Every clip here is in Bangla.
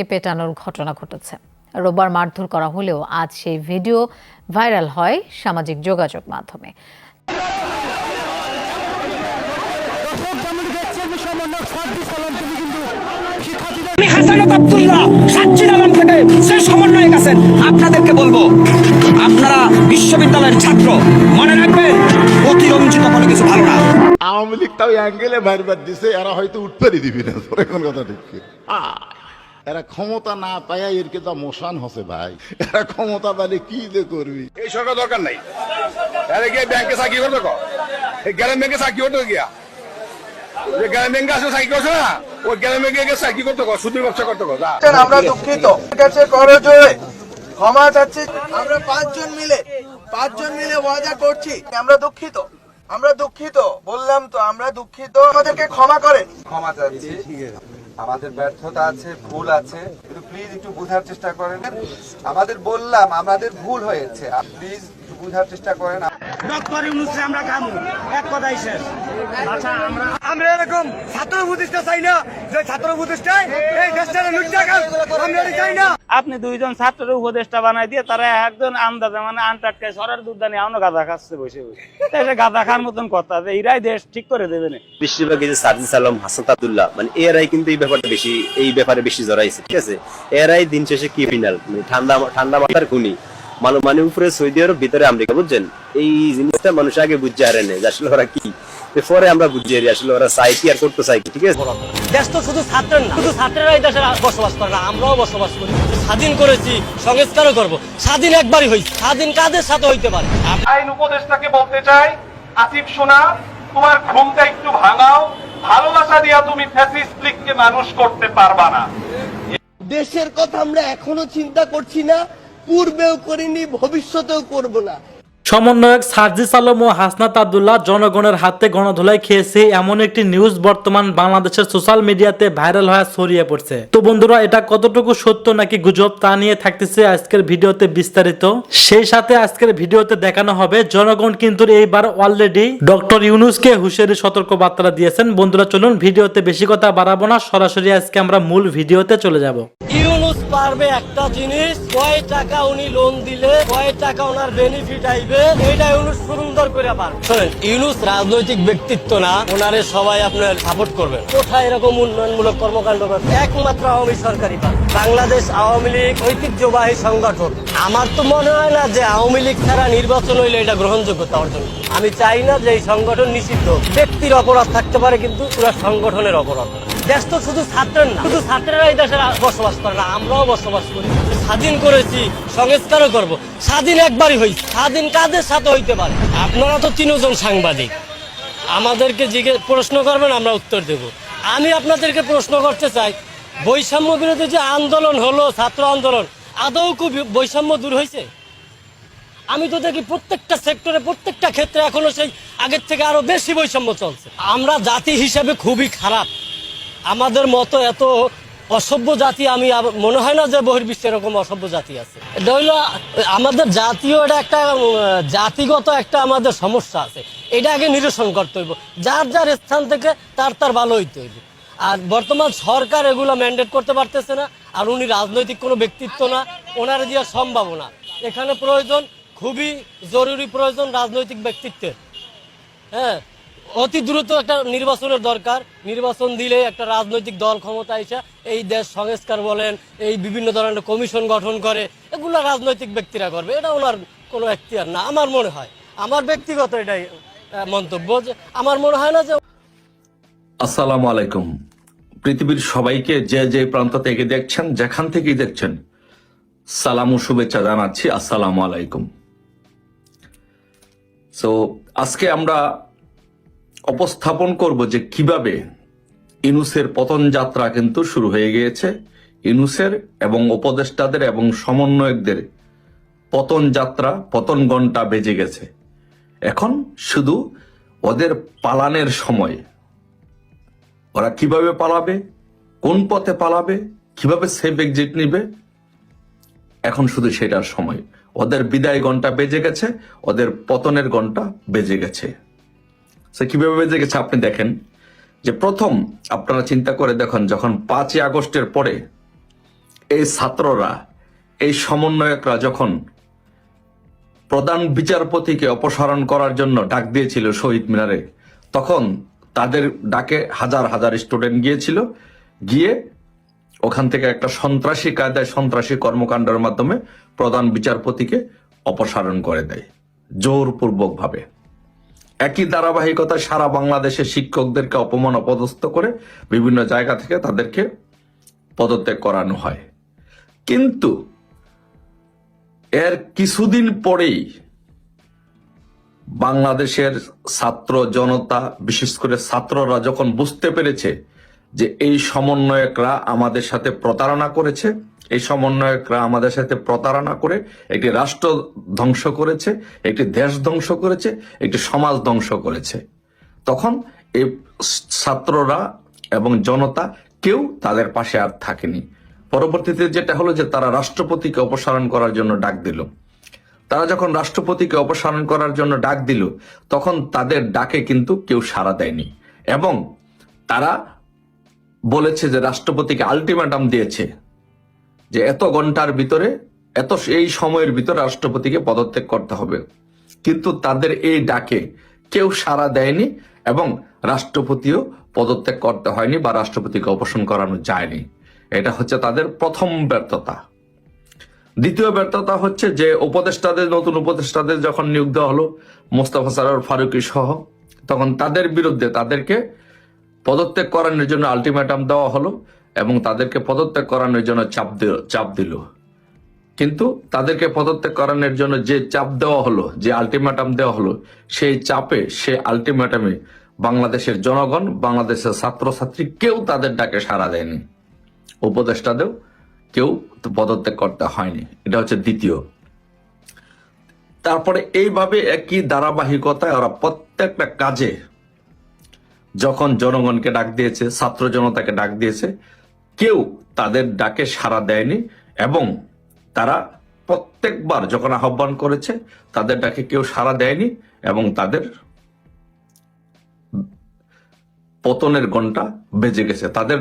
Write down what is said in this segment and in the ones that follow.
পেটানোর ঘটনা ঘটেছে। রোববার মারধর করা হলেও আজ সেই ভিডিও ভাইরাল হয় সামাজিক যোগাযোগ মাধ্যমে। আপনাদেরকে বলবো, আপনারা বিশ্ববিদ্যালয়ের ছাত্র, মনে রাখবেন অতিরঞ্জিত কোনো কিছু ভালো না। আওয়ামী লীগ তাও অ্যাঙ্গেলে বাইরবার দিছে, এরা হয়তো উঠতেই দিবি না। এখন কথা ঠিক, এরা ক্ষমতা না পায় এর কিন্তু মোশান হসে ভাই। এরা ক্ষমতা পেলে কি যে করবি। এই সরকার দরকার নাই। আরে গিয়ে ব্যাংকে চাকরি করতে কো, এই গ্রাম ব্যাংকে চাকরি করতে গিয়া যে গ্রাম ব্যাংকে আসলে চাকরি করছে না, ওই গ্রাম ব্যাংকে গিয়ে চাকরি করতে কো, সুদের ব্যবসা করতে কো। আমরা দুঃখিত, কাছে করজোড়ে ক্ষমা চাচ্ছি। আমরা পাঁচজন মিলে ওয়াদা করছি, আমরা দুঃখিত বললাম তো, আমরা দুঃখিত, আমাদেরকে ক্ষমা করেন। ক্ষমা চাচ্ছি, আমাদের ব্যর্থতা আছে, ভুল আছে, কিন্তু প্লিজ একটু বোঝার চেষ্টা করেন। আমাদের ভুল হয়েছে, প্লিজ একটু বোঝার চেষ্টা করেন। ডক্টর ইউনূসকে আমরা কামু, এক কথাই শেষ। আচ্ছা, আমরা এরকম ছাত্র প্রতিষ্ঠা চাই না, যে ছাত্র প্রতিষ্ঠায় এই দেশটাকে লুটটা আমরা চাই না। আপনি দুইজন ছাত্রের উপদেষ্টা বানাই দিয়ে তারা একজন আন্দাজে মানে আনটাটকায় সরার দুধ দানি এখনো গাঁদা খাচ্ছে বসে বসে। এটা গাঁদা খাওয়ার মতন কথা যে এরাই দেশ ঠিক করে দেবে না। বেশিরভাগ এই যে সার্জিস আলম, হাসান আব্দুল্লাহ, মানে এরাই কিন্তু এই ব্যাপারে বেশি জড়াইছে, ঠিক আছে। এরাই দিন শেষে ক্রিমিনাল, মানে ঠান্ডা মাথার খুনি মানে উপরে সৌদি আরব, ভিতরে আমেরিকা, বুঝছেন। এই জিনিসটা মানুষ আগে বুঝতে হারে নেই যে আসলে ওরা কি, পরে আমরা বুঝি আসলে ওরা চাই কি আর করতে চাই কি, ঠিক আছে। দেশ তো শুধু ছাত্রের না, শুধু ছাত্রেরাই দেশে বসবাস করে না, আমরাও বসবাস করি। স্বাধীন করেছি, সংস্কারও করবো। স্বাধীন একবারই হয়েছে, স্বাধীন কাদের সাথে হইতে পারে। আইন উপদেষ্টাকে বলতে চাই, আসিফ সোনা, তোমার ঘুমটা একটু ভাঙাও। ভালোবাসা দিয়া তুমি ফ্যাসিস্ট লীগকে মানুষ করতে পারবা না। দেশের কথা আমরা এখনো চিন্তা করছি না, পূর্বেও করিনি, ভবিষ্যতেও করব না। সমন্বয়ক সার্জিস আলম ও হাসনাত আব্দুল্লাহ জনগণের হাতে গণধোলাই খেয়েছে এমন একটি নিউজ বর্তমান বাংলাদেশের সোশ্যাল মিডিয়াতে ভাইরাল হয়ে ছড়িয়ে পড়ছে। তো বন্ধুরা, এটা কতটুকু সত্য নাকি গুজব তা নিয়ে থাকতেছে আজকের ভিডিওতে বিস্তারিত। সেই সাথে আজকের ভিডিওতে দেখানো হবে জনগণ কিন্তু এইবার অলরেডি ডক্টর ইউনূসকে হুঁশিয়ারি সতর্ক বার্তা দিয়েছেন। বন্ধুরা চলুন, ভিডিওতে বেশি কথা বাড়াবো না, সরাসরি আজকে আমরা মূল ভিডিওতে চলে যাব। ইউনূস পারবে একটা জিনিস, কয় টাকা উনি লোন দিলে কয় টাকা ওনার বেনিফিট আইবে, এইটা ইউনূস সুন্দর করে পারবে। শোনেন, ইউনূস রাজনৈতিক ব্যক্তিত্ব না, ওনারে সবাই আপনার সাপোর্ট করবে। কোথায় এরকম উন্নয়নমূলক কর্মকাণ্ড করবে? একমাত্র আওয়ামী সরকারই পারে। বাংলাদেশ আওয়ামী লীগ ঐতিহ্যবাহী সংগঠন। আমার তো মনে হয় না যে আওয়ামী লীগ ছাড়া নির্বাচন হইলে এটা গ্রহণযোগ্যতা অর্জন। আমি চাই না যে এই সংগঠন নিষিদ্ধ। ব্যক্তির অপরাধ থাকতে পারে, কিন্তু পুরো সংগঠনের অপরাধ। দেশ তো শুধু ছাত্রের না, শুধু ছাত্রেরাই দেশে বসবাস করে না, আমরাও বসবাস করি। স্বাধীন করেছি, সংস্কারও করব। স্বাধীন একবারই হয়েছে, স্বাধীন কাদের সাথে হইতে পারে? আপনারা তো তিনজন সাংবাদিক, আমাদেরকে প্রশ্ন করবেন, আমরা উত্তর দেব। আমি আপনাদেরকে প্রশ্ন করতে চাই, বৈষম্য বিরোধী যে আন্দোলন হলো, ছাত্র আন্দোলন, আদৌ কি বৈষম্য দূর হয়েছে? আমি তো দেখি প্রত্যেকটা সেক্টরে, প্রত্যেকটা ক্ষেত্রে এখনো সেই আগের থেকে আরো বেশি বৈষম্য চলছে। আমরা জাতি হিসাবে খুবই খারাপ। আমাদের মতো এত অসভ্য জাতি আমি মনে হয় না যে বহির্বিশ্বে এরকম অসভ্য জাতি আছে। এটা হইলো আমাদের জাতীয়, এটা একটা জাতিগত একটা আমাদের সমস্যা আছে। এটা আগে নিরসন করতে হইব। যার যার স্থান থেকে তার ভালো হইতে হইব। আর বর্তমান সরকার এগুলো ম্যান্ডেট করতে পারতেছে না। আর উনি রাজনৈতিক কোনো ব্যক্তিত্ব না, ওনার দেওয়ার সম্ভব না। এখানে প্রয়োজন, খুবই জরুরি প্রয়োজন রাজনৈতিক ব্যক্তিত্বের। হ্যাঁ, অতি দ্রুত একটা নির্বাচনের দরকার। নির্বাচন দিলে একটা রাজনৈতিক দল ক্ষমতা এসে এই দেশ সংস্কার বলেন, এই বিভিন্ন ধরনের কমিশন গঠন করে, এগুলো রাজনৈতিক ব্যক্তিরা করবে। এটা ওনার কোনো এখতিয়ার না আমার মনে হয়। আমার ব্যক্তিগত এটাই মন্তব্য, যে আমার মনে হয় না যে। আসসালামু আলাইকুম। পৃথিবীর সবাইকে যে যে প্রান্ত থেকে দেখছেন, যেখান থেকেই দেখছেন, সালাম ও শুভেচ্ছা জানাচ্ছি। আসসালামু আলাইকুম। সো আজকে আমরা উপস্থাপন করব যে কিভাবে ইউনূসের পতন যাত্রা কিন্তু শুরু হয়ে গিয়েছে। ইউনূসের এবং উপদেষ্টাদের এবং সমন্বয়কদের পতন যাত্রা, পতন ঘণ্টা বেজে গেছে। এখন শুধু ওদের পালানের সময়। ওরা কিভাবে পালাবে, কোন পথে পালাবে, কিভাবে সেফ এক্সিট নিবে, এখন শুধু সেটার সময়। ওদের বিদায় ঘণ্টা বেজে গেছে, ওদের পতনের ঘণ্টা বেজে গেছে। সে কিভাবে বেজে গেছে আপনি দেখেন যে প্রথম আপনারা চিন্তা করে দেখুন, যখন 5ই আগস্টের পরে এই ছাত্ররা, এই সমন্বয়করা যখন প্রধান বিচারপতিকে অপসারণ করার জন্য ডাক দিয়েছিল শহীদ মিনারে, তখন তাদের ডাকে হাজার হাজার স্টুডেন্ট গিয়েছিল, গিয়ে ওখান থেকে একটা সন্ত্রাসী কায়দায় সন্ত্রাসী কর্মকাণ্ডের মাধ্যমে প্রধান বিচারপতিকে অপসারণ করে দেয় জোরপূর্বক ভাবে। একই ধারাবাহিকতায় সারা বাংলাদেশে শিক্ষকদেরকে অপমান অপদস্থ করে বিভিন্ন জায়গা থেকে তাদেরকে পদত্যাগ করানো হয়। কিন্তু এর কিছুদিন পরেই বাংলাদেশের ছাত্র জনতা, বিশেষ করে ছাত্ররা যখন বুঝতে পেরেছে যে এই সমন্বয়করা আমাদের সাথে প্রতারণা করেছে, এই সমন্বয়করা আমাদের সাথে প্রতারণা করে একটি রাষ্ট্র ধ্বংস করেছে, একটি দেশ ধ্বংস করেছে, একটি সমাজ ধ্বংস করেছে, তখন এই ছাত্ররা এবং জনতা কেউ তাদের পাশে আর থাকেনি। পরবর্তীতে যেটা হলো যে তারা রাষ্ট্রপতিকে অপসারণ করার জন্য ডাক দিল। তারা যখন রাষ্ট্রপতিকে অপসারণ করার জন্য ডাক দিল, তখন তাদের ডাকে কিন্তু কেউ সাড়া দেয়নি এবং তারা বলেছে যে রাষ্ট্রপতিকে আলটিমেটাম দিয়েছে যে এত ঘন্টার ভিতরে, এই সময়ের ভিতরে রাষ্ট্রপতিকে পদত্যাগ করতে হবে। কিন্তু তাদের এই ডাকে কেউ সাড়া দেয়নি এবং রাষ্ট্রপতিও পদত্যাগ করতে হয়নি বা রাষ্ট্রপতিকে অপসারণ করানো যায়নি। এটা হচ্ছে তাদের প্রথম ব্যর্থতা। দ্বিতীয় ব্যর্থতা হচ্ছে যে উপদেষ্টাদের, নতুন উপদেষ্টাদের যখন নিয়োগ দেওয়া হলো মোস্তফা সরোয়ার ফারুকী সহ, তখন তাদের বিরুদ্ধে তাদেরকে পদত্যাগ করানোর জন্য আলটিমেটাম দেওয়া হলো এবং তাদেরকে পদত্যাগ করানোর জন্য চাপ দিল। কিন্তু তাদেরকে পদত্যাগ করানোর জন্য যে চাপ দেওয়া হলো, যে আলটিমেটাম দেওয়া হলো, সেই চাপে, সে আলটিমেটামে বাংলাদেশের জনগণ, বাংলাদেশের ছাত্রছাত্রী কেউ তাদের ডাকে সাড়া দেয়নি, উপদেষ্টাদেরও কেউ পদত্যাগ করতে হয়নি। এটা হচ্ছে দ্বিতীয়। তারপরে এইভাবে একই ধারাবাহিকতায় ওরা প্রত্যেকটা কাজে যখন জনগণকে ডাক দিয়েছে, ছাত্র জনতাকে ডাক দিয়েছে, কেউ তাদের ডাকে সাড়া দেয়নি এবং তারা প্রত্যেকবার যখন আহ্বান করেছে তাদের ডাকে কেউ সাড়া দেয়নি এবং তাদের পতনের ঘন্টা বেজে গেছে। তাদের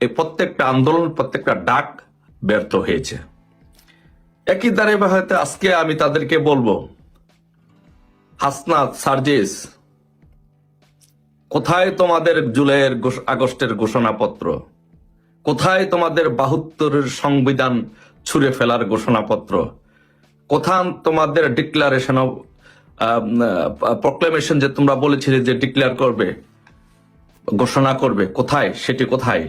এই প্রত্যেকটা আন্দোলন, প্রত্যেকটা ডাক ব্যর্থ হয়েছে। একই ধারাবাহিকতায় আজকে আমি তাদেরকে বলবো, হাসনাত, সার্জিস, কোথায় তোমাদের জুলাইয়ের আগস্টের ঘোষণাপত্র? কোথায় তোমাদের 72-এর সংবিধান ছুঁড়ে ফেলার ঘোষণাপত্র? কোথায় তোমাদের ডিক্লারেশন অফ প্রক্লেমেশন যে তোমরা বলেছিলে যে ডিক্লেয়ার করবে, ঘোষণা করবে, কোথায় সেটি? কোথায়?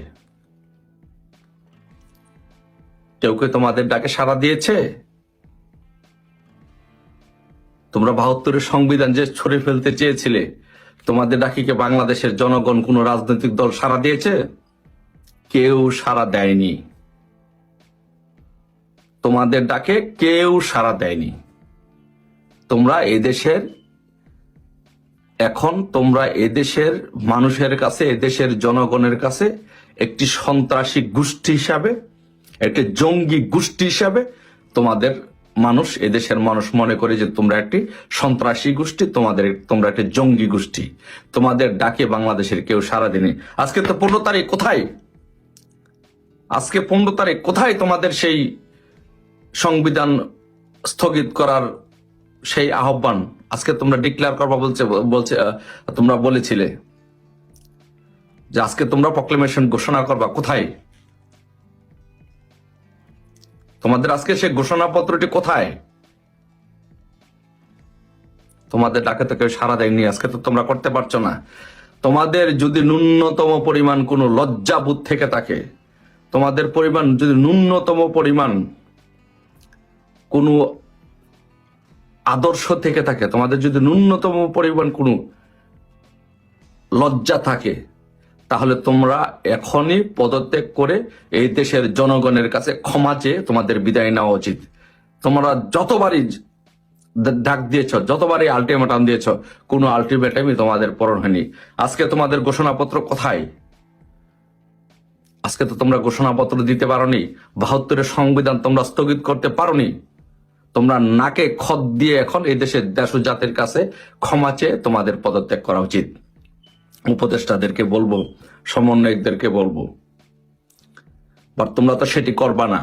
কেউ কেউ তোমাদের ডাকে সাড়া দিয়েছে? তোমরা 72-এর সংবিধান যে ছুঁড়ে ফেলতে চেয়েছিলে, তোমাদের ডাকে কি বাংলাদেশের জনগণ, কোন রাজনৈতিক দল সাড়া দিয়েছে? কেউ সাড়া দেয়নি। তোমাদের ডাকে কেউ সাড়া দেয়নি। তোমরা এদেশের মানুষের কাছে, এদেশের জনগণের কাছে একটি সন্ত্রাসী গোষ্ঠী হিসাবে, একটি জঙ্গি গোষ্ঠী হিসাবে তোমাদের মানুষ, এদেশের মানুষ মনে করে যে তোমরা একটি সন্ত্রাসী গোষ্ঠী, তোমরা একটি জঙ্গি গোষ্ঠী। তোমাদের ডাকে বাংলাদেশের কেউ সাড়া দেয়নি। আজকে তো 15 তারিখ, কোথায়? আজকে 15 তারিখ, কোথায় তোমাদের সেই সংবিধান স্থগিত করার সেই আহ্বান? আজকে তোমরা ডিক্লেয়ার করবা বলছে তোমরা বলেছিলে যে আজকে তোমরা প্রক্লেমেশন ঘোষণা করবা, কোথায়? তোমাদের আজকে সেই ঘোষণাপত্রটি কোথায়? তোমাদের ডাকে তো কেউ সাড়া দেয়নি। আজকে তো তোমরা করতে পারছো না। তোমাদের যদি ন্যূনতম পরিমাণ কোনো লজ্জাবোধ থেকে থাকে, তোমাদের পরিমাণ যদি ন্যূনতম পরিমাণ কোনো আদর্শ থেকে থাকে, তোমাদের যদি ন্যূনতম পরিমাণ কোনো লজ্জা থাকে, তাহলে তোমরা এখনই পদত্যাগ করে এই দেশের জনগণের কাছে ক্ষমা চেয়ে তোমাদের বিদায় নেওয়া উচিত। তোমরা যতবারই ডাক দিয়েছ, যতবারই আলটিমেটাম দিয়েছ, কোনো আলটিমেটামই তোমাদের পূরণ হয়নি। আজকে তোমাদের ঘোষণাপত্র কোথায়? আজকে তো তোমরা ঘোষণাপত্র দিতে পারোনি। 72-এর সংবিধান তোমরা স্থগিত করতে পারোনি। তোমরা নাকে খত দিয়ে এখন এই দেশের দেশ ও জাতির কাছে ক্ষমা চেয়ে তোমাদের পদত্যাগ করা উচিত। উপদেষ্টাদেরকে বলবো, সমন্বয়কদেরকে বলবো, বাট তোমরা তো সেটি করবা না,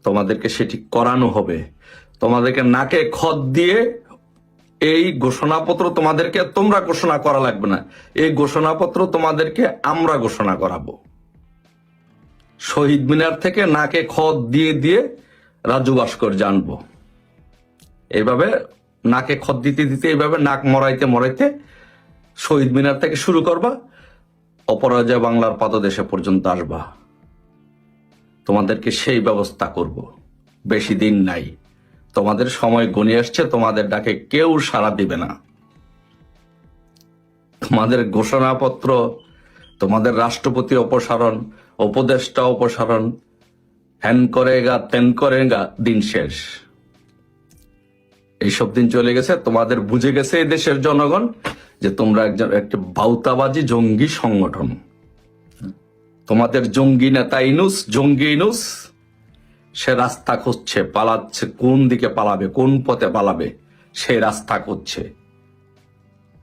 তোমাদেরকে সেটি করানো হবে। তোমাদেরকে নাকে খত দিয়ে এই ঘোষণাপত্র তোমাদেরকে তোমরা ঘোষণা করা লাগবে না, এই ঘোষণাপত্র তোমাদেরকে আমরা ঘোষণা করাবো। শহীদ মিনার থেকে নাকে খত দিয়ে দিয়ে রাজু ভাস্কর্য আনবো। এইভাবে নাকে খত দিতে দিতে এইভাবে নাক মরাইতে মরাইতে শহীদ মিনার থেকে শুরু করবা, অপরাজয় বাংলার পাদদেশে পর্যন্ত আসবা। তোমাদেরকে সেই ব্যবস্থা করব, বেশি দিন নাই, তোমাদের সময় গণিয়ে আসছে, তোমাদের ডাকে কেউ সাড়া দিবে না। তোমাদের ঘোষণাপত্র, তোমাদের রাষ্ট্রপতি অপসারণ, উপদেষ্টা অপসারণ, হ্যান করেগা তেন করেগা, দিন শেষ। এইসব দিন চলে গেছে, তোমাদের বুঝে গেছে এই দেশের জনগণ যে তোমরা একটা বাউতাবাজি জঙ্গি সংগঠন। তোমাদের জঙ্গি নেতা ইনুস, জঙ্গি ইনুস, সে রাস্তা খুঁজছে, পালাচ্ছে, কোন দিকে পালাবে, কোন পথে পালাবে, সে রাস্তা খুঁজছে।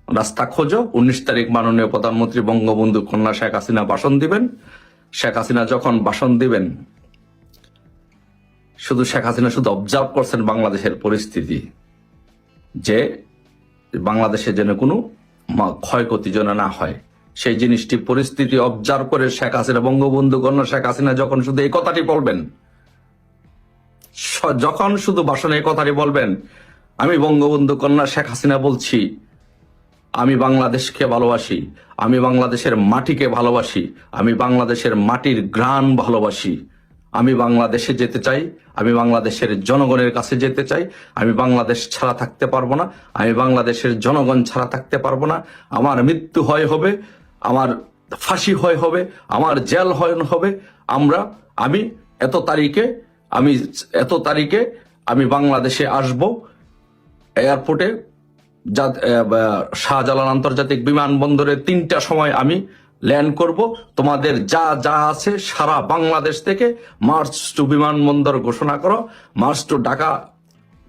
রাস্তা খোঁজো। 19 তারিখ মাননীয় প্রধানমন্ত্রী বঙ্গবন্ধু কন্যা শেখ হাসিনা ভাষণ দিবেন। শেখ হাসিনা যখন ভাষণ দিবেন, শুধু শেখ হাসিনা শুধু অবজার্ভ করছেন বাংলাদেশের পরিস্থিতি, যে বাংলাদেশে যেন কোনো ক্ষয়ক্ষতি যেন না হয়, সেই জিনিসটি পরিস্থিতি অবজার্ভ করে শেখ হাসিনা, বঙ্গবন্ধু কন্যা শেখ হাসিনা যখন শুধু এই কথাটি বলবেন, যখন শুধু ভাষণে এই কথাটি বলবেন, আমি বঙ্গবন্ধু কন্যা শেখ হাসিনা বলছি, আমি বাংলাদেশকে ভালোবাসি, আমি বাংলাদেশের মাটিকে ভালোবাসি, আমি বাংলাদেশের মাটির ঘ্রাণ ভালোবাসি, আমি বাংলাদেশে যেতে চাই, আমি বাংলাদেশের জনগণের কাছে যেতে চাই, আমি বাংলাদেশ ছাড়া থাকতে পারবো না, আমি বাংলাদেশের জনগণ ছাড়া থাকতে পারবো না, আমার মৃত্যু হয় হবে, আমার ফাঁসি হয় হবে, আমার জেল হয় হবে, আমি এত তারিখে আমি বাংলাদেশে আসব, এয়ারপোর্টে শাহজালাল আন্তর্জাতিক বিমানবন্দরে 3টার সময় আমি ল্যান্ড করব। তোমাদের যা যা আছে সারা বাংলাদেশ থেকে মার্চ টু বিমানবন্দর ঘোষণা করো, মার্চ টু ঢাকা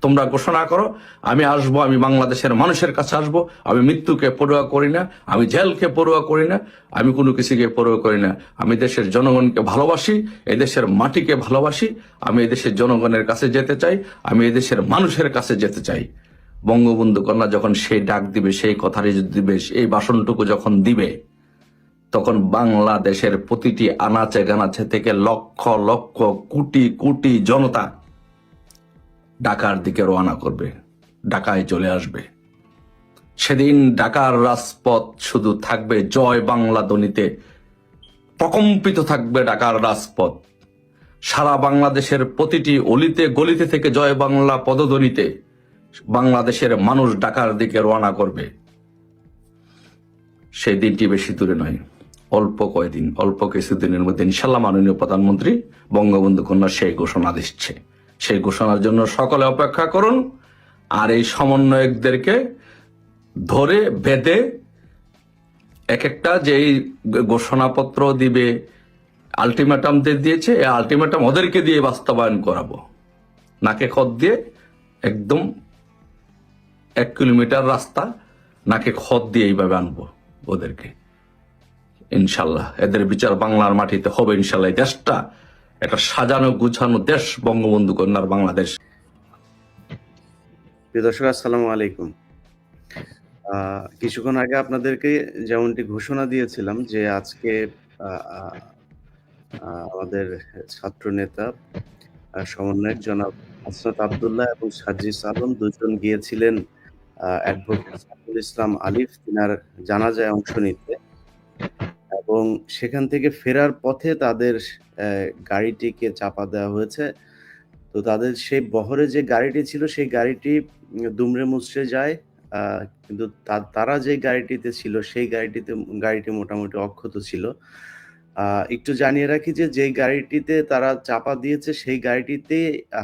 তোমরা ঘোষণা করো। আমি আসব, আমি বাংলাদেশের মানুষের কাছে আসব। আমি মৃত্যুকে পরোয়া করি না, আমি জেলকে পরোয়া করি না, আমি কোনো কিছুকে পরোয়া করি না। আমি দেশের জনগণকে ভালোবাসি, এদেশের মাটিকে ভালোবাসি, আমি এদেশের জনগণের কাছে যেতে চাই, আমি এদেশের মানুষের কাছে যেতে চাই। বঙ্গবন্ধু কন্যা যখন সেই ডাক দিবে, সেই কথাটি দিবে, এই ভাষণটুকু যখন দিবে, তখন বাংলাদেশের প্রতিটি আনাচে গানাচে থেকে লক্ষ লক্ষ কোটি কোটি জনতা ঢাকার দিকে রওনা করবে, ঢাকায় চলে আসবে। সেদিন ঢাকার রাজপথ শুধু থাকবে জয় বাংলা ধ্বনিতে প্রকম্পিত থাকবে। ঢাকার রাজপথ সারা বাংলাদেশের প্রতিটি অলিতে গলিতে থেকে জয় বাংলা পদধ্বনিতে বাংলাদেশের মানুষ ঢাকার দিকে রওনা করবে। সেই দিনটি বেশি দূরে নয়, অল্প কয়েকদিন, অল্প কিছুদিনের মধ্যে ইনশাল্লাহ মাননীয় প্রধানমন্ত্রী বঙ্গবন্ধু কন্যা সেই ঘোষণা দিচ্ছে। সেই ঘোষণার জন্য সকলে অপেক্ষা করুন। আর এই সমন্বয়কদেরকে ধরে বেঁধে এক একটা যেই ঘোষণাপত্র দিবে, আলটিমেটাম দিয়েছে, এই আলটিমেটাম ওদেরকে দিয়ে বাস্তবায়ন করাবো। নাকে খত দিয়ে একদম 1 কিলোমিটার রাস্তা নাকে খত দিয়ে এইভাবে আনবো ওদেরকে। ইনশাল্লাহ এদের বিচার বাংলার মাটিতে হবে। ইনশাল্লাহ এই দেশটা একটা সাজানো গুছানো দেশ, বঙ্গবন্ধু কন্যার বাংলাদেশ। প্রিয় দর্শক, আসসালামু আলাইকুম। কিছুক্ষণ আগে আপনাদেরকে যেমনটি ঘোষণা দিয়েছিলাম যে আজকে আমাদের ছাত্র নেতা সমন্বয়ক জনাব হাসনাত আব্দুল্লাহ এবং সাজ্জিদ আলম দুজন গিয়েছিলেন অ্যাডভোকেট সাইফুল ইসলাম আলিফ তিনার জানাজায় অংশ নিতে, এবং সেখান থেকে ফেরার পথে তাদের গাড়িটিকে চাপা দেওয়া হয়েছে। তো তাদের সেই বহরে যে গাড়িটি ছিল সেই গাড়িটি দুমড়ে মুচড়ে যায়, কিন্তু তারা যে গাড়িটিতে ছিল সেই গাড়িটি মোটামুটি অক্ষত ছিল। একটু জানিয়ে রাখি যে গাড়িটিতে তারা চাপা দিয়েছে সেই গাড়িটিতে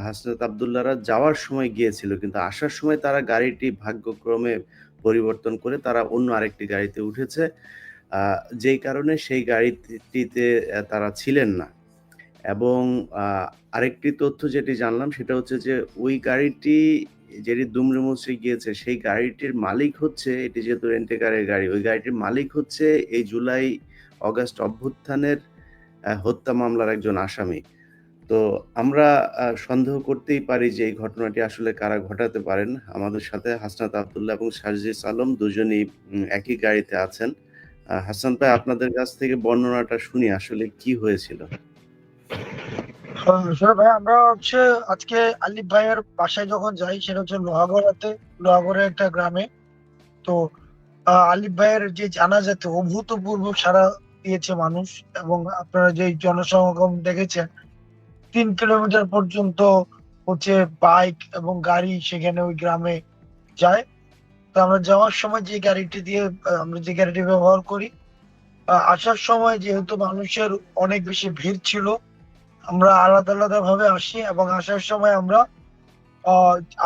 হাসনাত আব্দুল্লাহরা যাওয়ার সময় গিয়েছিল, কিন্তু আসার সময় তারা গাড়িটি ভাগ্যক্রমে পরিবর্তন করে তারা অন্য আরেকটি গাড়িতে উঠেছে, যেই কারণে সেই গাড়িটিতে তারা ছিলেন না। এবং আরেকটি তথ্য যেটি জানলাম সেটা হচ্ছে যে ওই গাড়িটি যেটি দুমড়ে মুচড়ে গিয়েছে সেই গাড়িটির মালিক হচ্ছে, এটি যেহেতু রেন্টেকারের গাড়ি, ওই গাড়িটির মালিক হচ্ছে এই জুলাই অগাস্ট অভ্যুত্থানের হত্যা মামলার একজন আসামি। তো আমরা সন্দেহ করতেই পারি যে এই ঘটনাটি আসলে কারা ঘটাতে পারেন। আমাদের সাথে হাসনাত আব্দুল্লাহ এবং সার্জিস আলম দুজনই একই গাড়িতে আছেন। হাসান ভাই, আপনাদের কাছ থেকে বর্ণনাটা শুনি আসলে কি হয়েছিল? ভাই আমরা আজকে আলিফ ভাইয়ের বাসায় যখন যাই সেটা হচ্ছে লোহাগড়ার একটা গ্রামে। তো আলিফ ভাইয়ের যে জানাজাতে অভূতপূর্ব সাড়া দিয়েছে মানুষ, এবং আপনারা যে জনসমাগম দেখেছেন 3 কিলোমিটার পর্যন্ত বাইক এবং গাড়ি সেখানে ওই গ্রামে যায়। তো আমরা যাওয়ার সময় আমরা যে গাড়িটি ব্যবহার করি, আসার সময় যেহেতু মানুষের অনেক বেশি ভিড় ছিল, আমরা আলাদা ভাবে আসি, এবং আসার সময়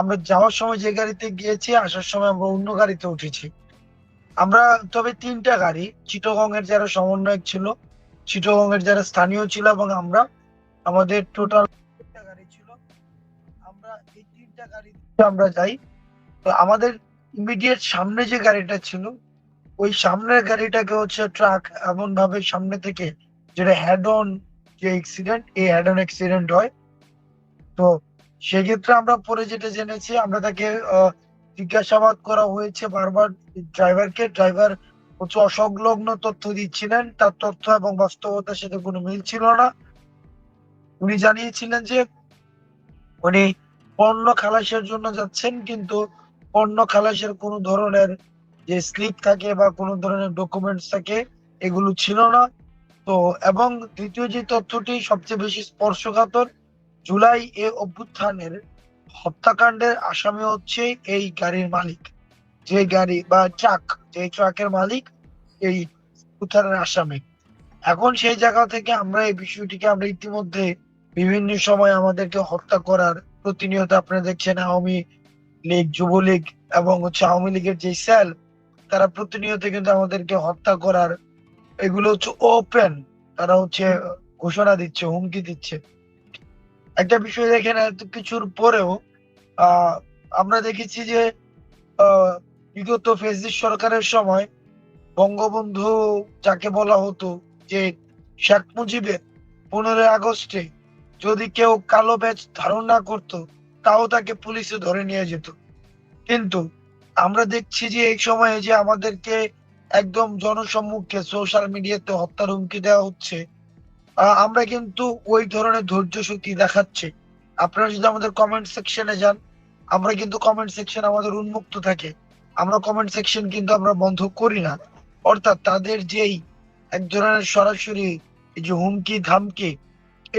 আমরা যাওয়ার সময় যে গাড়িতে গিয়েছি, আসার সময় আমরা অন্য গাড়িতে উঠেছি। আমরা তবে 3টা গাড়ি, চিটাগং এর যারা সমন্বয়ক ছিল, চিটাগং এর যারা স্থানীয় ছিল, এবং আমাদের টোটাল গাড়ি ছিল। আমরা এই 3টা গাড়িতে আমরা যাই। তো আমাদের ইমিডিয়েট সামনে যে গাড়িটা ছিল, ওই সামনের গাড়িটাকে ট্রাক এমন ভাবে সামনে থেকে, যেটা হেড অন যে হেড অন অ্যাক্সিডেন্ট হয়। তো সেক্ষেত্রে আমরা পরে যেটা জেনেছি, আমরা তাকে জিজ্ঞাসাবাদ করা হয়েছে বারবার ড্রাইভার অসংলগ্ন তথ্য দিচ্ছিলেন, তার তথ্য এবং বাস্তবতার সাথে কোনো মিল ছিল না। উনি জানিয়েছিলেন যে উনি পণ্য খালাসের জন্য যাচ্ছেন, কিন্তু পণ্য খালাসের কোনো ধরনের যে স্লিপ থাকে বা কোনো ধরনের ডকুমেন্টস থাকে, এগুলো ছিল না। তো এবং দ্বিতীয় যে তথ্যটি সবচেয়ে বেশি স্পর্শকাতর, জুলাই অভ্যুত্থানের হত্যাকাণ্ডের আসামি হচ্ছে এই গাড়ির মালিক, যে গাড়ি বা যে ট্রাকের মালিক এই অভ্যুত্থানের আসামি। এখন সেই জায়গা থেকে আমরা এই বিষয়টিকে আমরা ইতিমধ্যে বিভিন্ন সময় আমাদেরকে হত্যা করার প্রতিনিয়ত আপনারা দেখছেন, আওয়ামী লীগ, যুবলীগ এবং আওয়ামী লীগের যে সেল, তারা প্রতিনিয়ত কিন্তু আমাদেরকে হত্যা করার এগুলো ওপেন, তারা ঘোষণা দিচ্ছে, হুমকি দিচ্ছে। একটা বিষয় দেখেন, এত কিছুর পরেও আমরা দেখেছি যে বিগত ফেসিস্ট সরকারের সময় বঙ্গবন্ধু যাকে বলা হতো, যে শেখ মুজিবের 15 আগস্টে যদি কেউ কালো ব্যাজ ধারণ না করতো, তাও তাকে পুলিশে ধরে নিয়ে যেত। কিন্তু আমরা দেখছি যে এই সময়ে যে আমাদেরকে একদম জনসম্মুখে সোশ্যাল মিডিয়াতে হত্যার হুমকি দেওয়া হচ্ছে, আমরা কিন্তু ওই ধরনের ধৈর্য শক্তি দেখাচ্ছি। আপনারা যদি আমাদের কমেন্ট সেকশনে যান, আমরা কিন্তু কমেন্ট সেকশন আমাদের উন্মুক্ত থাকে, আমরা কমেন্ট সেকশন কিন্তু আমরা বন্ধ করি না। অর্থাৎ তাদের যেই এক ধরনের সরাসরি এই যে হুমকি ধামকি,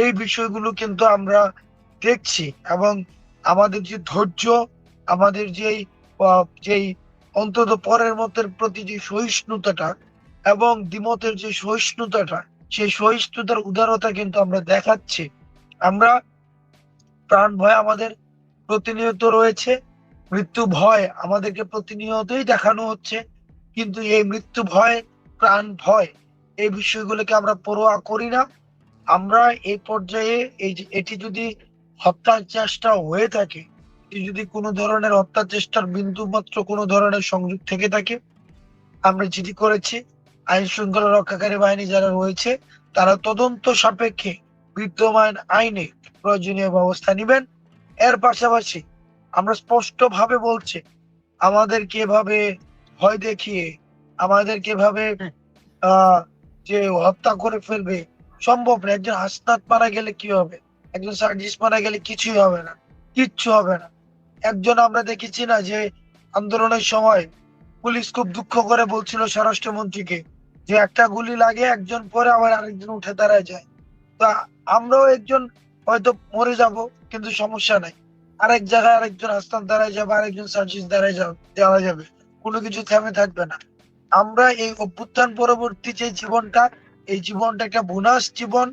এই বিষয়গুলো কিন্তু আমরা দেখছি, এবং আমাদের যে ধৈর্য, আমাদের যেই অন্তত পরের মতের প্রতি যে সহিষ্ণুতাটা এবং দ্বিমতের যে সহিষ্ণুতাটা, সেই সহিষ্ণুতার উদারতা কিন্তু আমরা দেখাচ্ছি। আমরা প্রাণ ভয় আমাদের প্রতিনিয়ত রয়েছে, মৃত্যু ভয় আমাদেরকে প্রতিনিয়তই দেখানো হচ্ছে, কিন্তু এই মৃত্যু ভয়, প্রাণ ভয়, এই বিষয়গুলোকে আমরা পরোয়া করি না। আমরা এই পর্যায়ে এটি যদি হত্যার চেষ্টা হয়ে থাকে, যদি কোনো ধরনের হত্যা চেষ্টার বিন্দু মাত্র কোনো ধরনের সংযোগ থেকে থাকে, আমরা যেটি করেছি, আইন শৃঙ্খলা রক্ষাকারী বাহিনী যারা রয়েছে, তারা তদন্ত সাপেক্ষে বিদ্যমান আইনে প্রয়োজনীয় ব্যবস্থা নেবেন। এর পাশাপাশি আমরা স্পষ্ট ভাবে বলছি, আমাদেরকে এভাবে ভয় দেখিয়ে, আমাদেরকে এভাবে যে হত্যা করে ফেলবে, সম্ভব না। একজন হাসনাত মারা গেলে কি হবে, একজন সার্জিস মারা গেলে কিছুই হবে না, কিচ্ছু হবে না। একজন আমরা দেখেছি না যে আন্দোলনের সময় পুলিশ খুব দুঃখ করে বলছিল স্বরাষ্ট্রমন্ত্রীকে যে একটা গুলি লাগে, একজন পরে আবার আরেকজন উঠে দাঁড়ায় যায়। তা আমরাও একজন হয়তো মরে যাব, কিন্তু সমস্যা নাই, আরেক জায়গায় আরেকজন হাসনাত দাঁড়ায় যাবে, আরেকজন সার্জিস দাঁড়ায় যাওয়া যাবে, কোনো কিছু থেমে থাকবে না। আমরা এই অভ্যুত্থান পরবর্তী যে জীবনটা, এই জীবনটা একটা বোনাস জীবন।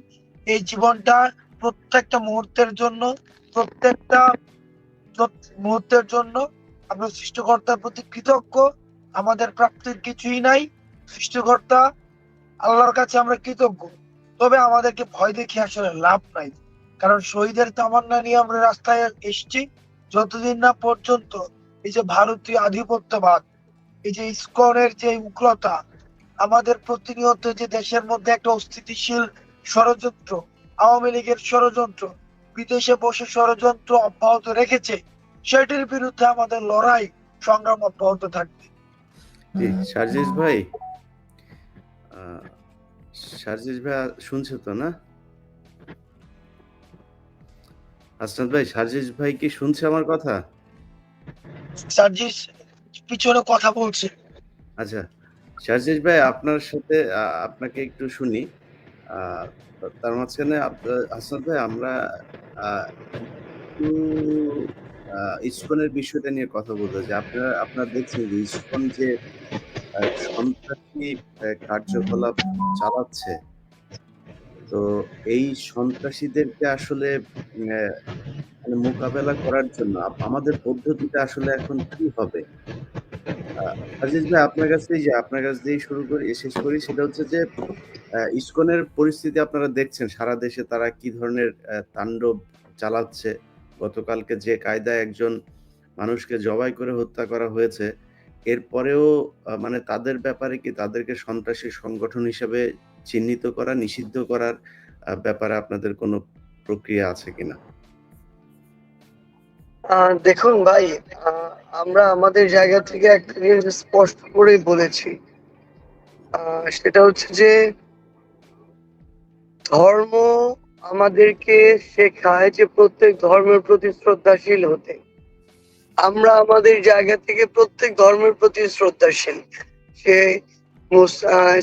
এই জীবনটা প্রত্যেকটা মুহূর্তের জন্য আমরা সৃষ্টিকর্তার প্রতি কৃতজ্ঞ। আমাদের প্রাপ্তির কিছুই নাই, সৃষ্টিকর্তা আল্লাহর কাছে আমরা কৃতজ্ঞ। তবে আমাদেরকে ভয় দেখে আসলে লাভ নাই, কারণ শহীদের তামান্না নিয়ে আমরা রাস্তায় এসেছি। যতদিন না পর্যন্ত এই যে ভারতীয় আধিপত্যবাদ, এই যে ইসকনের যে উগ্রতা, আমাদের প্রতিনিয়ত যে দেশের মধ্যে একটা অস্থিতিশীল ষড়যন্ত্র, আওয়ামী লীগের ষড়যন্ত্র, বিদেশে বসে ষড়যন্ত্র অব্যাহত রেখেছে, সেটির বিরুদ্ধে আমাদের লড়াই সংগ্রাম অব্যাহত থাকবে। জি সার্জিস ভাই, সার্জিস ভাই শুনছে তো না? হাসনাত ভাই, সার্জিস ভাই কি শুনছে আমার কথা? সার্জিস পিছনে কথা বলছে। আচ্ছা, সার্জিস ভাই আপনার সাথে আপনাকে একটু শুনি। আহ, তার মাঝখানে হাসনাত ভাই আমরা একটু ইসকনের বিষয়টা নিয়ে কথা বলতে যে আপনারা দেখছেন যে ইসকন যে সন্ত্রাসী কার্যকলাপ চালাচ্ছে, তো এই সন্ত্রাসীদেরকে আসলে মানে মোকাবেলা করার জন্য আমাদের পদ্ধতিটা আসলে এখন কি হবে? আজিজ ভাই আপনার কাছ দিয়েই শুরু করি, শেষ করি। সেটা হচ্ছে যে ইসকনের পরিস্থিতি আপনারা দেখছেন সারা দেশে তারা কি ধরনের তাণ্ডব চালাচ্ছে। গতকালকে যে কায়দায় একজন মানুষকে জবাই করে হত্যা করা হয়েছে, এরপরেও মানে তাদের ব্যাপারে কি তাদেরকে সন্ত্রাসী সংগঠন হিসেবে চিহ্নিত করা, নিষিদ্ধ করার ব্যাপারে আপনাদের কোনো প্রক্রিয়া আছে কিনা? দেখুন ভাই, আমরা আমাদের জায়গা থেকে একটা জিনিস স্পষ্ট করেই বলেছি, সেটা হচ্ছে যে ধর্ম আমাদেরকে শেখায় যে প্রত্যেক ধর্মের প্রতি শ্রদ্ধাশীল হতে। আমরা আমাদের জায়গা থেকে প্রত্যেক ধর্মের প্রতি শ্রদ্ধাশীল, সে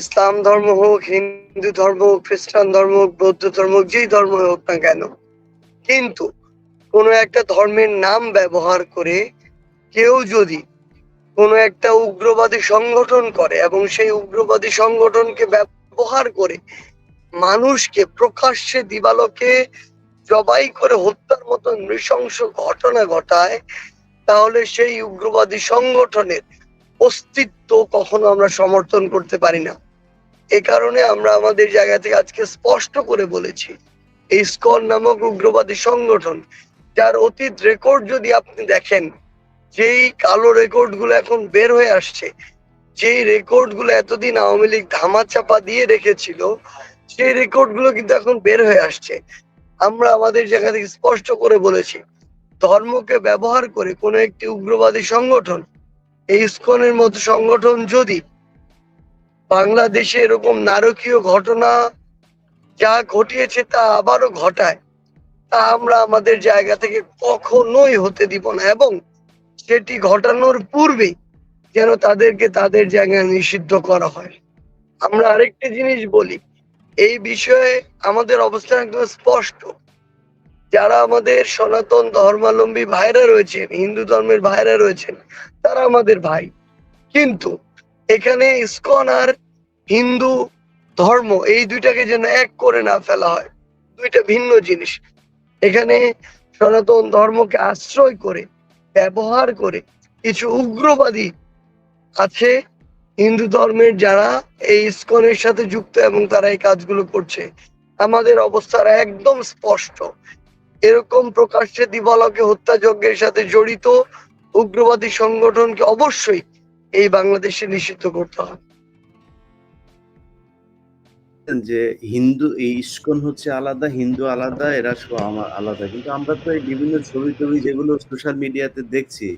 ইসলাম ধর্ম হোক, হিন্দু ধর্ম হোক, খ্রিস্টান ধর্ম হোক, বৌদ্ধ ধর্ম হোক, যেই ধর্ম হোক না কেন। কিন্তু কোনো একটা ধর্মের নাম ব্যবহার করে কেউ যদি কোনো একটা উগ্রবাদী সংগঠন করে এবং সেই উগ্রবাদী সংগঠনকে ব্যবহার করে মানুষকে প্রকাশ্যে দিবালোকে জবাই করে হত্যার মতো নৃশংস ঘটনা ঘটায়, তাহলে সেই উগ্রবাদী সংগঠনের অস্তিত্ব কখনো আমরা সমর্থন করতে পারি না। এ কারণে আমরা আমাদের জায়গা থেকে আজকে স্পষ্ট করে বলেছি, এই ইসকন নামক উগ্রবাদী সংগঠন, যার অতীত রেকর্ড যদি আপনি দেখেন, যেই কালো রেকর্ড গুলো এখন বের হয়ে আসছে, যেই রেকর্ড গুলো এতদিন আওয়ামী লীগ ধামাচাপা দিয়ে রেখেছিল, সেই রেকর্ড গুলো কিন্তু এখন বের হয়ে আসছে। আমরা আমাদের জায়গা থেকে স্পষ্ট করে বলেছি, ধর্মকে ব্যবহার করে কোনো একটি উগ্রবাদী সংগঠন, এই ইসকনের মতো সংগঠন যদি বাংলাদেশে এরকম নারকীয় ঘটনা যা ঘটিয়েছে তা আবারও ঘটায়, তা আমরা আমাদের জায়গা থেকে কখনোই হতে দিব না, এবং সেটি ঘটানোর পূর্বে যেন তাদেরকে তাদের জায়গায় নিষিদ্ধ করা হয়। আমরা আরেকটি জিনিস বলি, এই বিষয়ে আমাদের অবস্থান একদম স্পষ্ট। যারা আমাদের সনাতন ধর্মাবলম্বী ভাইরা রয়েছেন, হিন্দু ধর্মের ভাইরা রয়েছেন, তারা আমাদের ভাই। কিন্তু এখানে ইসকন আর হিন্দু ধর্ম এই দুইটাকে যেন এক করে না ফেলা হয়, দুইটা ভিন্ন জিনিস। এখানে সনাতন ধর্মকে আশ্রয় করে, ব্যবহার করে কিছু উগ্রবাদী আছে হিন্দু ধর্মের, যারা এই ইসকনের সাথে যুক্ত এবং তারা এই কাজগুলো করছে। আমাদের অবস্থাটা একদম স্পষ্ট, এরকম প্রকাশ্যে দিবালোকে হত্যাযজ্ঞের সাথে জড়িত উগ্রবাদী সংগঠনকে অবশ্যই এই বাংলাদেশে নিষিদ্ধ করতে হবে। যে হিন্দু এই ইসকন হচ্ছে আলাদা, হিন্দু আলাদা, এরা সব আলাদা, কিন্তু আমরা তো এই বিভিন্ন ছবি টবি যেগুলো সোশ্যাল মিডিয়াতে দেখছি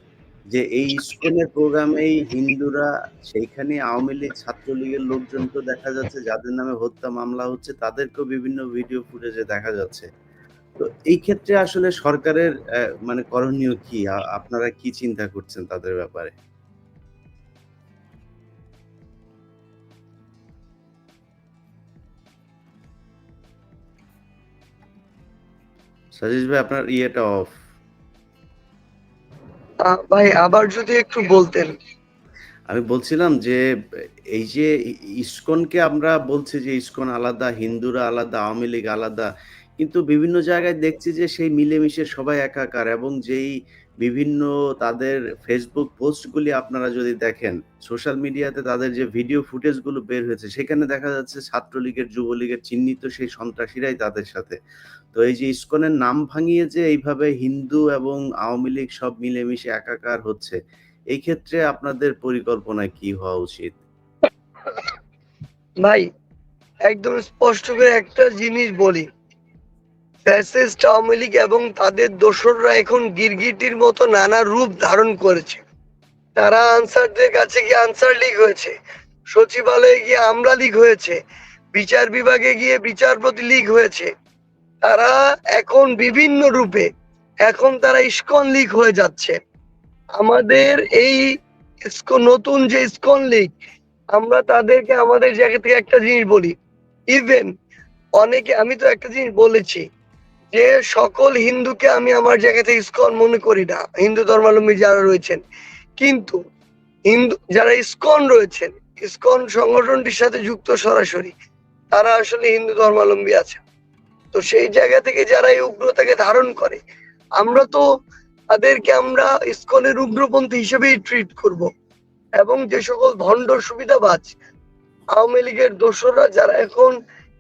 যে এই ইসকনের প্রোগ্রামেই হিন্দুরা, সেইখানে আওয়ামী লীগ ছাত্রলীগের লোকজনকেও দেখা যাচ্ছে, যাদের নামে হত্যা মামলা হচ্ছে তাদেরকেও বিভিন্ন ভিডিও ফুটেজে দেখা যাচ্ছে। তো এই ক্ষেত্রে আসলে সরকারের মানে করণীয় কি? আপনারা কি চিন্তা করছেন তাদের ব্যাপারে? সাজিদ ভাই আপনার ইয়েটা অফ। ভাই আবার যদি একটু বলতেন। আমি বলছিলাম যে এই যে ইসকনকে আমরা বলছি যে ইসকন আলাদা, হিন্দুরা আলাদা, আওয়ামী লীগ আলাদা, কিন্তু বিভিন্ন জায়গায় দেখছি যে সেই মিলেমিশে সবাই একাকার, এবং যেই বিভিন্ন তাদের ফেসবুক পোস্টগুলি আপনারা যদি দেখেন, সোশ্যাল মিডিয়াতে তাদের যে ভিডিও ফুটেজগুলো বের হয়েছে, সেখানে দেখা যাচ্ছে ছাত্রলীগের, যুবলীগের চিহ্নিত সেই সন্ত্রাসীরাই তাদের সাথে। তো এই যে ইসকনের নাম ভাঙিয়ে যে এইভাবে হিন্দু এবং আওয়ামী লীগ সব মিলেমিশে একাকার হচ্ছে, এই ক্ষেত্রে আপনাদের পরিকল্পনা কি হওয়া উচিত? ভাই একদম স্পষ্ট করে একটা জিনিস বলি, ফ্যাসিস্ট আওয়ামী লীগ এবং তাদের দোসররা এখন গিরগিটির মতো নানা রূপ ধারণ করেছে। তারা আনসারদের কাছে গিয়ে আনসার লীগ হয়েছে, সচিবালয়ে গিয়ে আমলা লীগ হয়েছে, বিচার বিভাগে গিয়ে বিচারপতি লীগ হয়েছে। তারা এখন বিভিন্ন রূপে, এখন তারা ইসকন লীগ হয়ে যাচ্ছে। আমাদের এই নতুন যে ইসকন লীগ, আমরা তাদেরকে আমাদের জায়গা থেকে একটা জিনিস বলি, ইভেন অনেকে, আমি তো একটা জিনিস বলেছি যে সকল হিন্দুকে আমি আমার জায়গা থেকে ইসকন মনে করি না, হিন্দু ধর্মাবলম্বী যারা রয়েছেন, কিন্তু হিন্দু যারা ইসকন রয়েছেন, ইসকন সংগঠনটির সাথে যুক্ত সরাসরি, তারা আসলে হিন্দু ধর্মাবলম্বী আছে। তো সেই জায়গা থেকে যারা এই উগ্রতাকে ধারণ করে, আমরা তো তাদেরকে আমরা ইসকনের উগ্রপন্থী হিসেবেই ট্রিট করব। এবং যে সকল ভণ্ড সুবিধাবাজ আওয়ামী লীগের দোসররা যারা এখন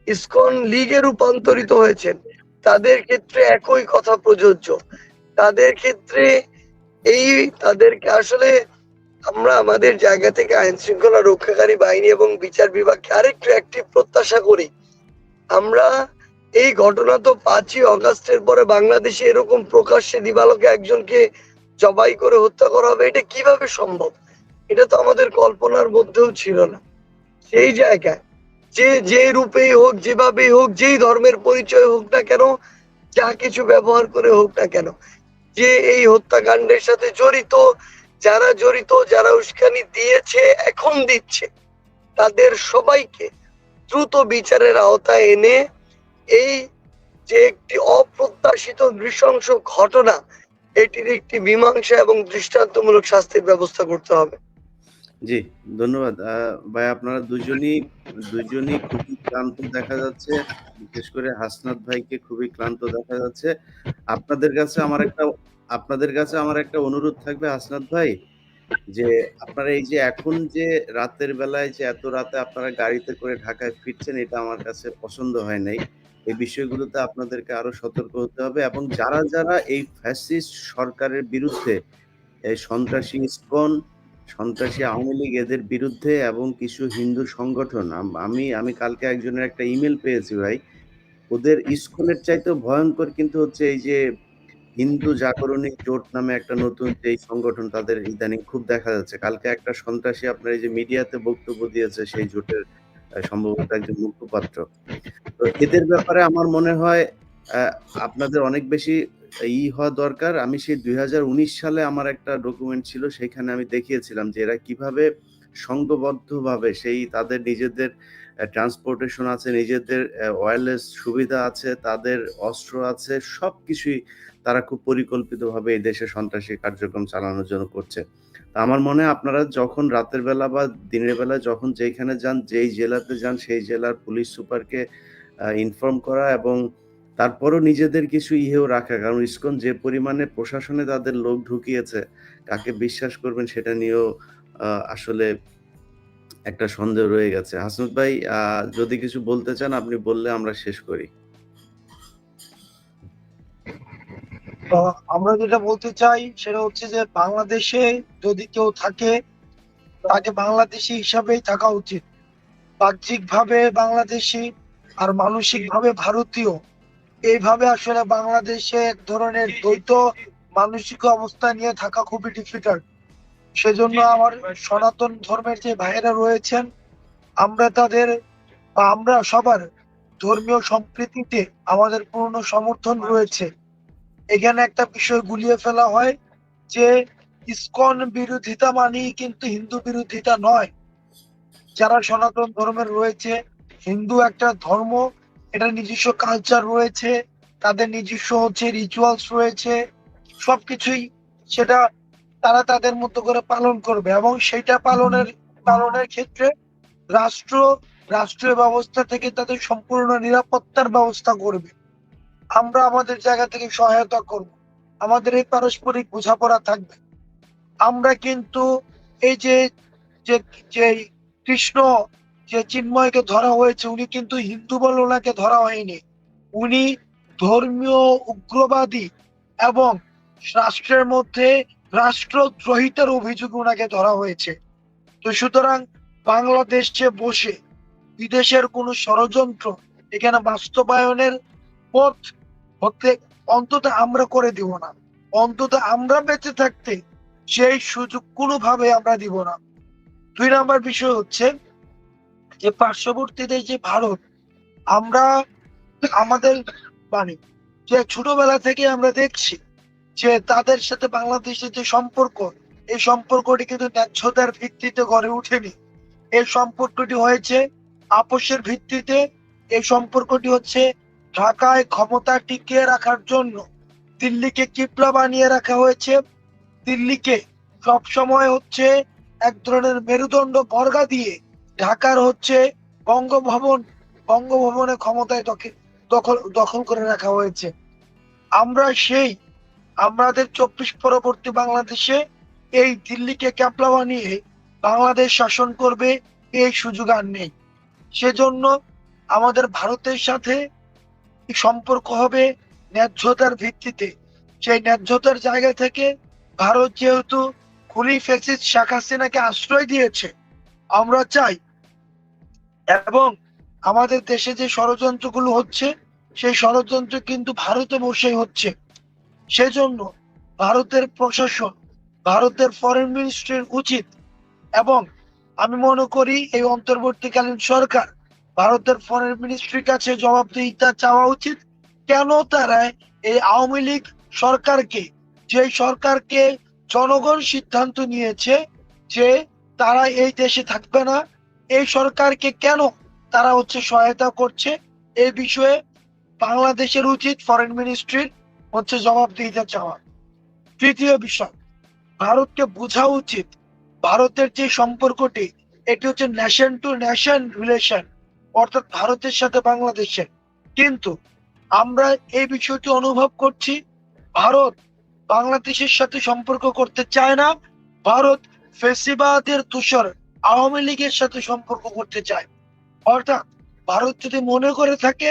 ইসকন লীগে রূপান্তরিত হয়েছেন, তাদের ক্ষেত্রে একই কথা প্রযোজ্য। তাদের ক্ষেত্রে তাদেরকে আসলে আমরা আমাদের জায়গা থেকে আইন শৃঙ্খলা রক্ষাকারী বাহিনী এবং বিচার বিভাগকে আরেকটু অ্যাক্টিভ প্রত্যাশা করি। আমরা এই ঘটনা তো 5ই অগাস্টের পরে বাংলাদেশে এরকম প্রকাশ্যে দিবালোকে একজনকে জবাই করে হত্যা করা হবে, এটা কিভাবে সম্ভব? এটা তো আমাদের কল্পনার মধ্যেও ছিল না। সেই জায়গায় যে রূপেই হোক, যেভাবেই হোক, যেই ধর্মের পরিচয় হোক না কেন, যা কিছু ব্যবহার করে হোক না কেন, যে এই হত্যাকাণ্ডের সাথে জড়িত, যারা উস্কানি দিয়েছে, এখন দিচ্ছে, তাদের সবাইকে দ্রুত বিচারের আওতায় এনে এই যে একটি অপ্রত্যাশিত নৃশংস ঘটনা, এটির একটি মীমাংসা এবং দৃষ্টান্তমূলক শাস্তির ব্যবস্থা করতে হবে। জি, ধন্যবাদ। ভাই, আপনারা দুজনই খুবই ক্লান্ত দেখা যাচ্ছে। বিশেষ করে হাসনাত ভাইকে খুবই ক্লান্ত দেখা যাচ্ছে। আপনাদের কাছে আমার একটা অনুরোধ থাকবে হাসনাত ভাই, যে আপনারা এই যে এখন যে রাতের বেলায় যে এত রাতে আপনারা গাড়িতে করে ঢাকায় ফিরছেন, এটা আমার কাছে পছন্দ হয় নাই। এই বিষয়গুলোতে আপনাদেরকে আরো সতর্ক হতে হবে, এবং যারা এই ফ্যাসিস্ট সরকারের বিরুদ্ধে, এই সন্ত্রাসী ইসকন, সন্ত্রাসী আওয়ামী লীগ, এদের বিরুদ্ধে, এবং কিছু হিন্দু সংগঠন, আমি কালকে একজনের একটা ইমেল পেয়েছি ভাই, ওদের ইসকনের চাইতেও ভয়ঙ্কর কিন্তু হচ্ছে এই যে হিন্দু জাগরণী জোট নামে একটা নতুন যে সংগঠন, তাদের ইদানিং খুব দেখা যাচ্ছে। কালকে একটা সন্ত্রাসী আপনার এই যে মিডিয়াতে বক্তব্য দিয়েছে সেই জোটের সম্ভবত একজন মুখপাত্র। তো এদের ব্যাপারে আমার মনে হয় আপনাদের অনেক বেশি হওয়া দরকার। আমি সেই 2019 সালে আমার একটা ডকুমেন্ট ছিল, সেখানে আমি দেখিয়েছিলাম যে এরা কিভাবে সংঘবদ্ধভাবে, সেই তাদের নিজেদের ট্রান্সপোর্টেশন আছে, নিজেদের ওয়্যারলেস সুবিধা আছে, তাদের অস্ত্র আছে, সবকিছুই তারা খুব পরিকল্পিতভাবে এই দেশে সন্ত্রাসী কার্যক্রম চালানোর জন্য করছে। তা আমার মনে হয় আপনারা যখন রাতের বেলা বা দিনের বেলা যখন যেখানে যান, যেই জেলাতে যান, সেই জেলার পুলিশ সুপারকে ইনফর্ম করা, এবং তারপরও নিজেদের কিছু রাখা। কারণ ইসকন যে পরিমাণে প্রশাসনে তাদের লোক ঢুকিয়েছে, কাকে বিশ্বাস করবেন সেটা নিয়েও আসলে একটা সন্দেহ রয়ে গেছে। হাসনাত ভাই, যদি কিছু বলতে চান আপনি বললে আমরা শেষ করি। আমরা যেটা বলতে চাই সেটা হচ্ছে যে বাংলাদেশে যদি কেউ থাকে, তাকে বাংলাদেশি হিসাবেই থাকা উচিত। বাহ্যিক ভাবে বাংলাদেশি আর মানসিক ভাবে ভারতীয়, এইভাবে আসলে বাংলাদেশে এক ধরনের দ্বৈত মানসিক অবস্থা নিয়ে থাকা খুবই ডিফিকাল্ট। সেজন্য আমার সনাতন ধর্মের যে ভাইয়েরা রয়েছেন, আমরা সবার ধর্মীয় সম্প্রীতিতে আমাদের পূর্ণ সমর্থন রয়েছে। এখানে একটা বিষয় গুলিয়ে ফেলা হয় যে ইসকন বিরোধিতা মানেই কিন্তু হিন্দু বিরোধিতা নয়। যারা সনাতন ধর্মের রয়েছে, হিন্দু একটা ধর্ম, এটা নিজস্ব কালচার রয়েছে, তাদের নিজস্ব রিচুয়ালস রয়েছে, সবকিছুই সেটা তারা তাদের মতো করে পালন করবে, এবং সেটা পালনের ক্ষেত্রে রাষ্ট্রীয় ব্যবস্থা থেকে তাদের সম্পূর্ণ নিরাপত্তার ব্যবস্থা করবে। আমরা আমাদের জায়গা থেকে সহায়তা করব, আমাদের এই পারস্পরিক বোঝাপড়া থাকবে। আমরা কিন্তু এই যে কৃষ্ণ, যে চিন্ময়কে ধরা হয়েছে, উনি কিন্তু হিন্দু বলে ওনাকে ধরা হয়নি, উনি ধর্মীয় উগ্রবাদী এবং রাষ্ট্রের মধ্যে রাষ্ট্রদ্রোহিতার অভিযোগে ওনাকে ধরা হয়েছে। তো সুতরাং বাংলাদেশে বসে বিদেশের কোনো ষড়যন্ত্র এখানে বাস্তবায়নের পথ হতে অন্তত আমরা করে দিব না। অন্তত আমরা বেঁচে থাকতে সেই সুযোগ কোনোভাবে আমরা দিব না। 2 নাম্বার বিষয় হচ্ছে যে পার্শ্ববর্তী দেশ যে ভারত, আমরা আমাদের মানে যে ছোটবেলা থেকে আমরা দেখছি যে তাদের সাথে বাংলাদেশের যে সম্পর্ক, এই সম্পর্কটি কিন্তু ন্যায্যতার ভিত্তিতে গড়ে ওঠেনি। এই সম্পর্কটি হয়েছে আপোষের ভিত্তিতে। এই সম্পর্কটি হচ্ছে ঢাকায় ক্ষমতা টিকিয়ে রাখার জন্য দিল্লিকে কিবলা বানিয়ে রাখা হয়েছে। দিল্লিকে সবসময় হচ্ছে এক ধরনের মেরুদণ্ড বর্গা দিয়ে ঢাকার হচ্ছে বঙ্গভবনে ক্ষমতায় দখল করে রাখা হয়েছে। আমরা সেই আমাদের 24 পরবর্তী বাংলাদেশে এই দিল্লিকে ক্যাপলা বানিয়ে বাংলাদেশ শাসন করবে এই সুযোগ আর নেই। সেজন্য আমাদের ভারতের সাথে সম্পর্ক হবে ন্যায্যতার ভিত্তিতে। সেই ন্যায্যতার জায়গা থেকে ভারত যেহেতু খুনি ফ্যাসিস্ট শেখ হাসিনাকে আশ্রয় দিয়েছে, আমরা চাই এবং আমাদের দেশে যে ষড়যন্ত্রগুলো হচ্ছে সেই ষড়যন্ত্র কিন্তু ভারতে বসেই হচ্ছে। সেজন্য ভারতের প্রশাসন, ভারতের ফরেন মিনিস্ট্রির উচিত, এবং আমি মনে করি এই অন্তর্বর্তীকালীন সরকার ভারতের ফরেন মিনিস্ট্রির কাছে জবাবদিহিতা চাওয়া উচিত। কেন তারা এই আওয়ামী লীগ সরকারকে, যে সরকারকে জনগণ সিদ্ধান্ত নিয়েছে যে তারা এই দেশে থাকবে না, এই সরকারকে কেন তারা হচ্ছে সহায়তা করছে, এই বিষয়ে বাংলাদেশের উচিত ফরেন মিনিস্ট্রির হচ্ছে জবাবদিহিতা চাওয়া। তৃতীয় বিষয়, ভারতকে বোঝা উচিত ভারতের যে সম্পর্কটি, এটি হচ্ছে নেশন টু নেশন রিলেশন, অর্থাৎ ভারতের সাথে বাংলাদেশের। কিন্তু আমরা এই বিষয়টি অনুভব করছি ভারত বাংলাদেশের সাথে সম্পর্ক করতে চায় না। ভারত ফেসিবাদের তুষর আওয়ামী লীগের সাথে সম্পর্ক করতে চায়। অর্থাৎ ভারত যদি মনে করে থাকে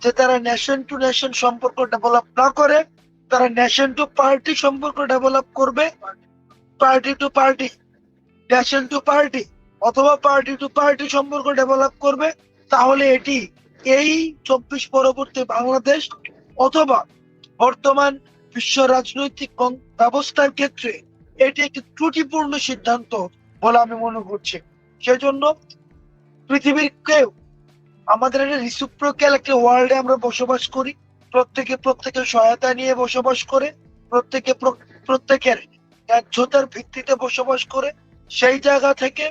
যে তারা নেশন টু নেশন সম্পর্ক ডেভেলপ না করে, তারা নেশন টু পার্টি সম্পর্ক ডেভেলপ করবে, party to party, nation to party অথবা পার্টি টু পার্টি সম্পর্ক ডেভেলপ করবে, তাহলে এটি এই 24 পরবর্তী বাংলাদেশ অথবা বর্তমান বিশ্ব রাজনৈতিক ব্যবস্থার ক্ষেত্রে এটি একটি ত্রুটিপূর্ণ সিদ্ধান্ত বলে আমি মনে করছি। সেজন্য পৃথিবীর কেউ, আমাদের একটা রিসিপ্রোক্যাল একটা ওয়ার্ল্ডে আমরা বসবাস করি, প্রত্যেকের সহায়তা নিয়ে বসবাস করে, প্রত্যেকের ন্যায্যতার ভিত্তিতে বসবাস করে। সেই জায়গা থেকে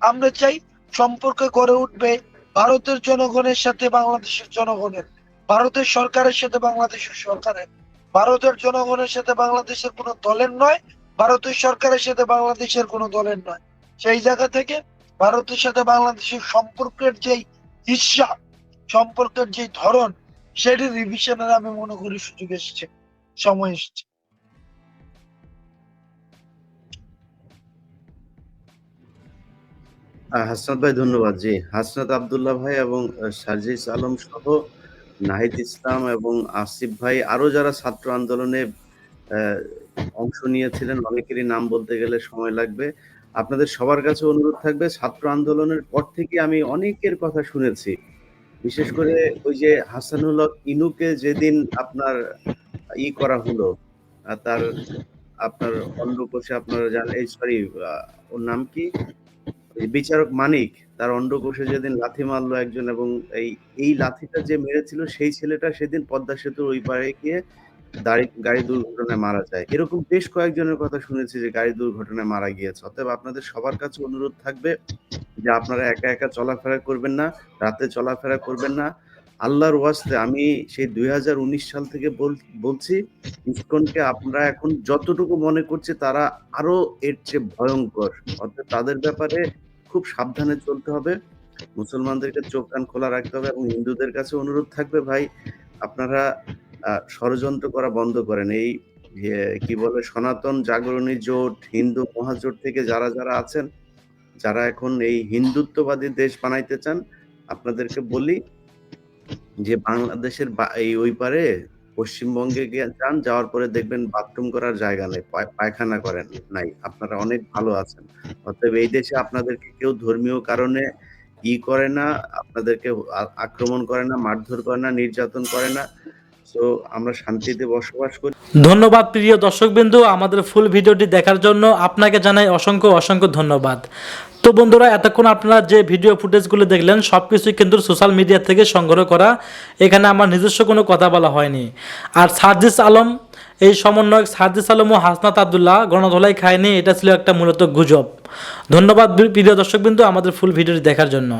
আমরা চাই সম্পর্ক গড়ে উঠবে ভারতের জনগণের সাথে বাংলাদেশের জনগণের, ভারতের সরকারের সাথে বাংলাদেশের সরকারের, ভারতের জনগণের সাথে বাংলাদেশের কোনো দলের নয়, ভারতের সরকারের সাথে বাংলাদেশের কোনো দলের নয়। সেই জায়গা থেকে ভারতের সাথে বাংলাদেশের সম্পর্কের যেই হিসাব, সম্পর্কের যে ধরন, সেটি রিভিশনের আমি মনে করি সুযোগ এসছে, সময় এসছে। হাসনাত ভাই ধন্যবাদ। জি, হাসনাত আব্দুল্লাহ ভাই এবং সার্জিস আলম সহ নাহিদ ইসলাম এবং আসিফ ভাই, আরো যারা ছাত্র আন্দোলনে অংশ নিয়েছিলেন, অনেকেরই নাম বলতে গেলে সময় লাগবে। আপনাদের সবার কাছে অনুরোধ থাকবে, ছাত্র আন্দোলনের পর থেকে আমি অনেকের কথা শুনেছি, বিশেষ করে ওই যে হাসানুল হক ইনুকে যেদিন আপনার করা হলো, তার আপনার অন্ডকোষে আপনারা জানেন, এই সরি ওর নাম কি, বিচারক মানিক, তার অন্ডকোষে যেদিন লাথি মারলো একজন, এবং এই লাথিটা যে মেরেছিল সেই ছেলেটা সেদিন পদ্মা সেতুর ওই পারে গিয়ে গাড়ি দুর্ঘটনায় মারা যায়। এরকম বেশ কয়েকজনের কথা শুনেছি যে গাড়ি দুর্ঘটনায় মারা গিয়েছে। অতএব আপনাদের সবার কাছে অনুরোধ থাকবে যে আপনারা একা একা চলাফেরা করবেন না, রাতে চলাফেরা করবেন না। আল্লাহর ওয়াস্তে আমি সেই 2019 সাল থেকে বলছি, ইসকনকে আপনারা এখন যতটুকু মনে করছে তারা আরো এর চেয়ে ভয়ঙ্কর। অর্থাৎ তাদের ব্যাপারে খুব সাবধানে চলতে হবে, মুসলমানদেরকে চোখ কান খোলা রাখতে হবে। এবং হিন্দুদের কাছে অনুরোধ থাকবে, ভাই আপনারা ষড়যন্ত্র করা বন্ধ করেন। এই কি বলে সনাতন জাগরণী জোট, হিন্দু মহাজোট থেকে যারা আছেন, যারা এখন এই হিন্দুত্ববাদী দেশ বানাইতে চান, আপনাদেরকে বলি যে বাংলাদেশের এই ওই পারে পশ্চিমবঙ্গে যান, যাওয়ার পরে দেখবেন বাথরুম করার জায়গা নেই, পায়খানা করেন নাই, আপনারা অনেক ভালো আছেন। অতএব এই দেশে আপনাদেরকে কেউ ধর্মীয় কারণে করে না, আপনাদেরকে আক্রমণ করে না, মারধর করে না, নির্যাতন করে না। তো আমরা শান্তিতে বসবাস করি। ধন্যবাদ প্রিয় দর্শকবৃন্দ, আমাদের ফুল ভিডিওটি দেখার জন্য আপনাকে জানাই অসংখ্য অসংখ্য ধন্যবাদ। তো বন্ধুরা, এতক্ষণ আপনারা যে ভিডিও ফুটেজগুলো দেখলেন সবকিছুই কিন্তু সোশ্যাল মিডিয়া থেকে সংগ্রহ করা, এখানে আমার নিজস্ব কোনো কথা বলা হয়নি। আর সার্জিস আলম, এই সমন্বয়ক সার্জিস আলম ও হাসনাত আব্দুল্লাহ গণধোলাই খায়নি, এটা ছিল একটা মূলত গুজব। ধন্যবাদ প্রিয় দর্শকবৃন্দ আমাদের ফুল ভিডিওটি দেখার জন্য।